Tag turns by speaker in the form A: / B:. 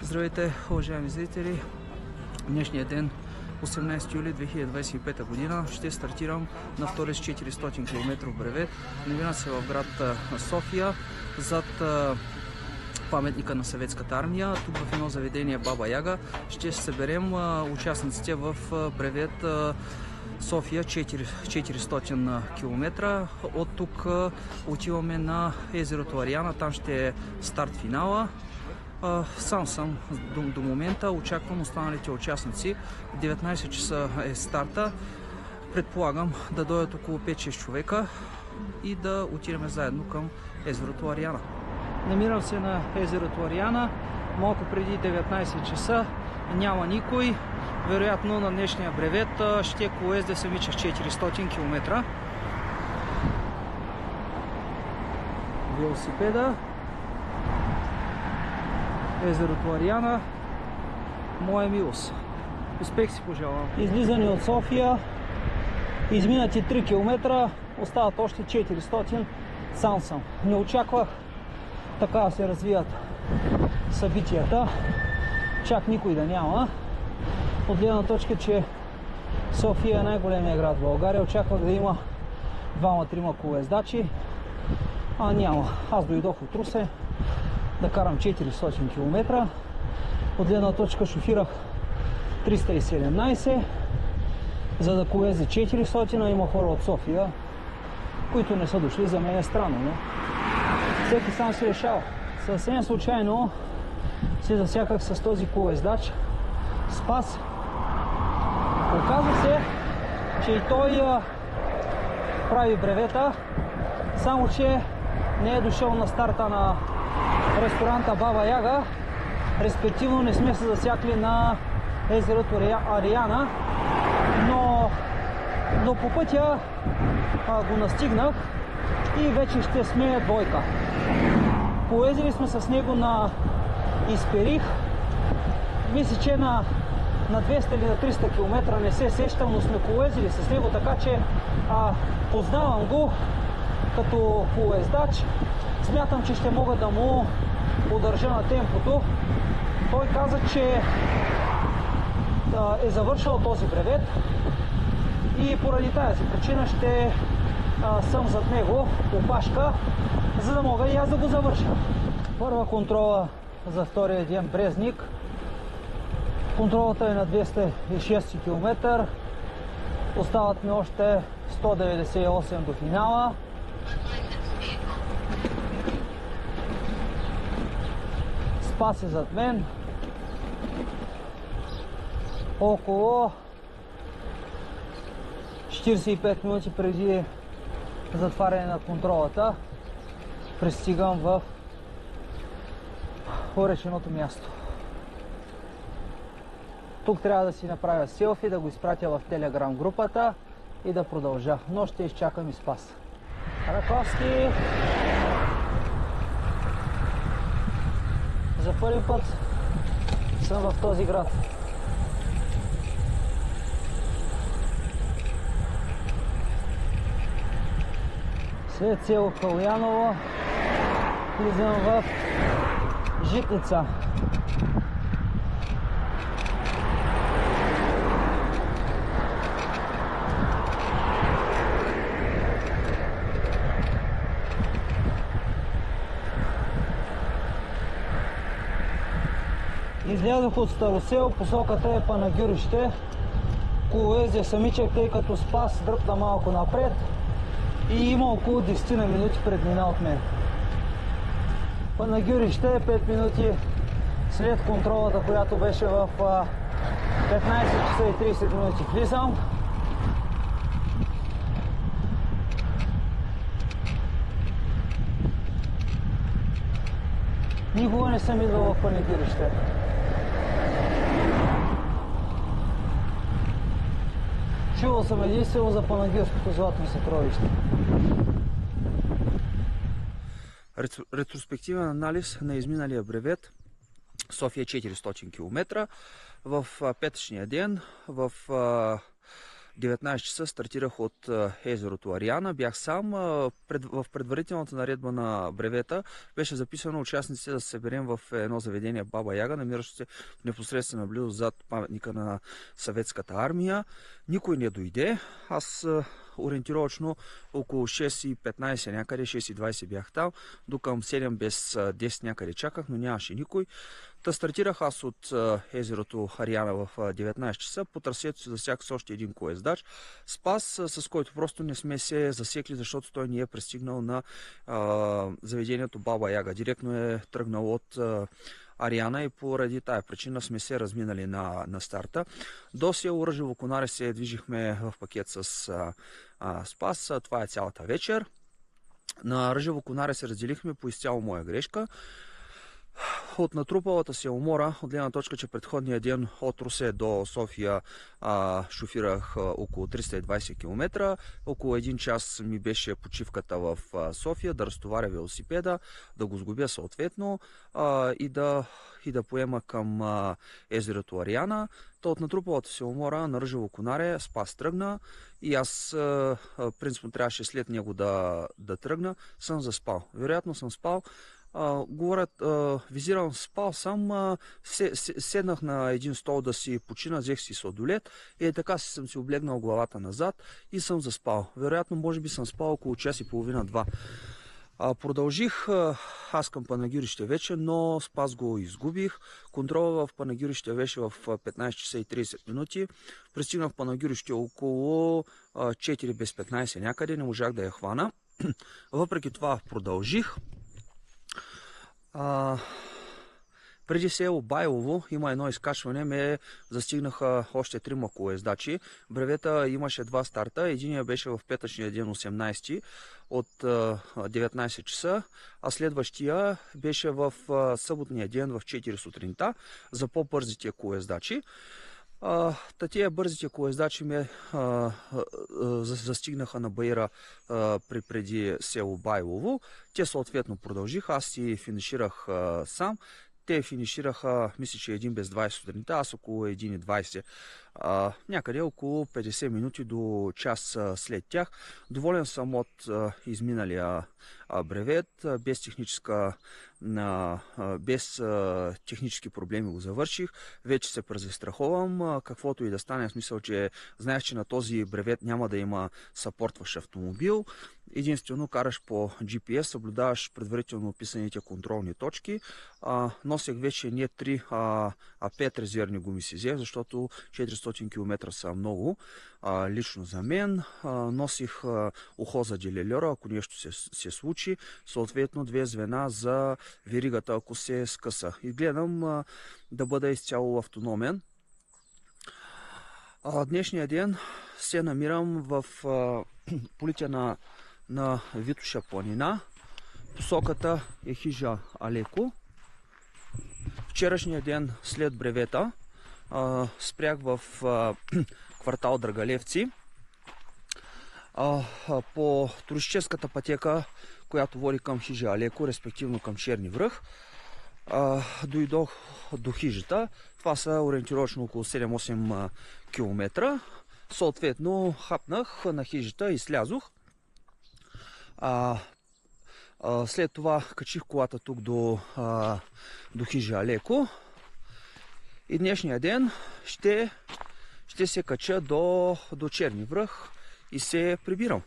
A: Здравейте, уважаеми зрители! Днешния ден, 18 юли 2025 година, ще стартирам на втори с 400 км бревет. Намирам се в град София, зад паметника на Съветската армия. Тук в едно заведение Баба Яга ще съберем участниците в бревет София 400 км. От тук отиваме на езерото Ариана, там ще е старт-финала. Сам съм до момента, очаквам останалите участници. 19 часа е старта. Предполагам да дойдат около 5-6 човека и да отидем заедно към езерото Ариана. Намирам се на езерото Ариана, малко преди 19 часа. Няма никой. Вероятно на днешния бревет ще колезде самича с 400 км. Велосипеда, езерото Ариана, моя милост. Успех си пожелавам. Излизане от София, изминати 3 км, остават още 400. Сам съм. Не очаквах така да се развият събитията. Чак никой да няма. От гледна точка, че София е най-големия град в България, очаквах да има 2-3 колездачи, а няма. Аз дойдох от Русе да карам 400 км. От гледна точка шофирах 317, за да колезе 400, а има хора от София, които не са дошли. За мен е странно, но всеки сам си решава. Съвсем случайно се засяках с този колездач Спас. Оказва се, че и той прави бревета, само че не е дошъл на старта на ресторанта Баба Яга, респективно не сме се засякли на езерото Ариана, но по пътя го настигнах и вече ще сме двойка. Полезили сме с него на Исперих. Мисля, че на 200 или на 300 км не се сещам, но сме полезили с него, така че познавам го като полездач. Смятам, че ще мога да му удържа на темпото. Той каза, че е завършил този бревет и поради тази причина ще съм зад него, опашка, за да мога и аз да го завърша. Първа контрола за втория ден Брезник. Контролата е на 206 км. Остават ми още 198 до финала. Спас е зад мен. Около 45 минути преди затваряне на контролата пристигам в пореченото място. Тук трябва да си направя селфи, да го изпратя в Телеграм групата и да продължа. Но ще изчакам и Спас. Раковски! За първи път съм в този град. След село Калуяново влизам в Житница. Излязох от Старосел, посоката е Панагюрище. Колезя самичък, тъй като Спас дръпна малко напред и има около 10 на минути предмина от мен. Панагюрище е 5 минути след контролата, която беше в 15 часа и 30 минути. Влизам. Никога не съм идвал в Панагюрище. Чувал съм единствено за Панагюрското златно съкровище. Ретроспективен анализ на изминалия бревет София 400 км в петъчния ден, в 19 часа стартирах от езерото Ариана. Бях сам. В предварителната наредба на бревета беше записано участниците да се съберем в едно заведение Баба Яга, намиращо се в непосредствена близост зад паметника на Съветската армия. Никой не дойде. Аз ориентировачно около 6:15 някъде, 6:20 бях там. До към 7 без 10 някъде чаках, но нямаше никой. Та стартирах аз от езерото Ариана в 19 часа. По трасето се засяка с още един колездач. Спас, с който просто не сме се засекли, защото той ни е пристигнал на заведението Баба Яга. Директно е тръгнал от Ариана и поради тая причина сме се разминали на старта. До село Ръжево Конаре се движихме в пакет с Спас. Това е цялата вечер. На Ръжево Конаре се разделихме по изцяло моя грешка. От натрупалата се умора, от гледна точка, че предходния ден от Русе до София шофирах около 320 км. Около 1 час ми беше почивката в София, да разтоваря велосипеда, да го сгубя съответно и да поема към езерото Ариана. То от натрупалата се умора на Ръжево Конаре Спас тръгна и аз принципно трябваше след него да тръгна. Съм заспал. Вероятно съм спал. Визирам, спал съм, седнах на един стол да си почина, взех си сладолед и така съм си облегнал главата назад и съм заспал. Вероятно, може би съм спал около час и половина-два. Продължих аз към Панагюрище вече, но Спас го изгубих. Контрола в Панагюрище беше в 15 часа и 30 минути. Пристигнах в Панагюрище около 4 без 15 някъде, не можах да я хвана. Въпреки това продължих. Преди село Байлово има едно изкачване, ме застигнаха още 3 колездачи. Бревета имаше 2 старта, единия беше в петъчния ден 18 от 19 часа, а следващия беше в съботния ден в 4 сутринта за по-бързите колездачи. Тия бързите колездачи ме застигнаха на Баира преди село Байлово. Те съответно продължиха, аз си финиширах сам. Те финишираха, мисля, че 1 без 20 сутринта, аз около 1:20. Някъде около 50 минути до час след тях. Доволен съм от изминалия бревет, без технически проблеми го завърших. Вече се презастраховам, каквото и да стане, в смисъл, че знаеш, че на този бревет няма да има съпортващ автомобил. Единствено караш по GPS, съблюдаваш предварително описаните контролни точки. Носех вече не 3, а 5 резервни гуми си взех, защото 400 км са много лично за мен. Носих ухо за делелера, ако нещо се случи. Съответно 2 звена за веригата, ако се скъса. И гледам да бъда изцяло автономен. Днешния ден се намирам в полите на Витоша планина. Посоката е Хижа Алеко. Вчерашния ден след бревета спрях в квартал Драгалевци. По туристическата пътека, която води към Хижа Алеко, респективно към Черни връх, дойдох до хижата. Това са ориентировъчно около 7-8 км. Съответно хапнах на хижата и слязох. След това качих колата тук до Хижа Алеко. И днешния ден ще се кача до Черни връх и се прибирам.